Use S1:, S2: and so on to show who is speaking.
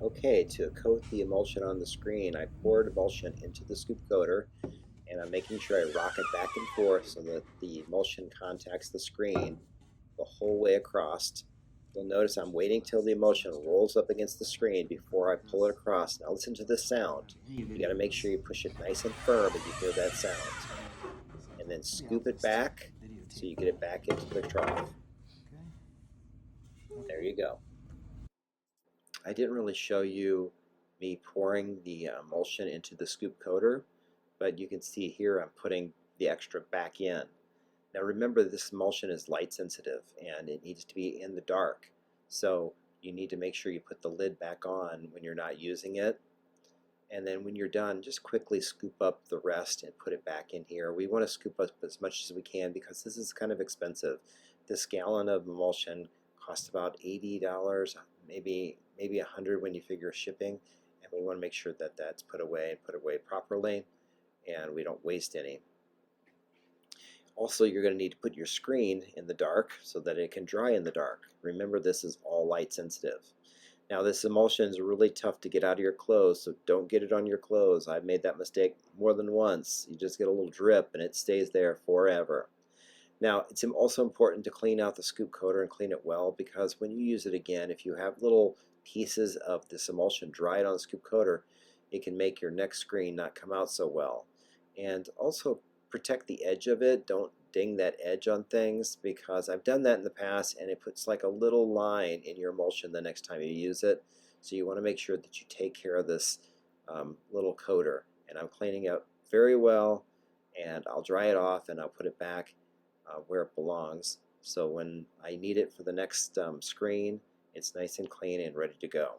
S1: Okay, to coat the emulsion on the screen, I poured emulsion into the scoop coater, and I'm making sure I rock it back and forth so that the emulsion contacts the screen the whole way across. You'll notice I'm waiting till the emulsion rolls up against the screen before I pull it across. Now listen to this sound. You got to make sure you push it nice and firm as you hear that sound. And then scoop it back so you get it back into the trough. There you go. I didn't really show you me pouring the emulsion into the scoop coater, but you can see here I'm putting the extra back in. Now remember, this emulsion is light sensitive and it needs to be in the dark, so you need to make sure you put the lid back on when you're not using it, and then when you're done, just quickly scoop up the rest and put it back in here. We want to scoop up as much as we can because this is kind of expensive. This gallon of emulsion costs about $80, maybe $100 when you figure shipping, and we want to make sure that that's put away properly and we don't waste any. Also, you're going to need to put your screen in the dark so that it can dry in the dark. Remember, this is all light sensitive. Now, this emulsion is really tough to get out of your clothes, so don't get it on your clothes. I've made that mistake more than once. You just get a little drip and it stays there forever. Now, it's also important to clean out the scoop coater and clean it well, because when you use it again, if you have little pieces of this emulsion dried on the scoop coater, it can make your next screen not come out so well. And also protect the edge of it. Don't ding that edge on things, because I've done that in the past and it puts like a little line in your emulsion the next time you use it. So you want to make sure that you take care of this little coater. And I'm cleaning it up very well, and I'll dry it off and I'll put it back where it belongs. So when I need it for the next screen, it's nice and clean and ready to go.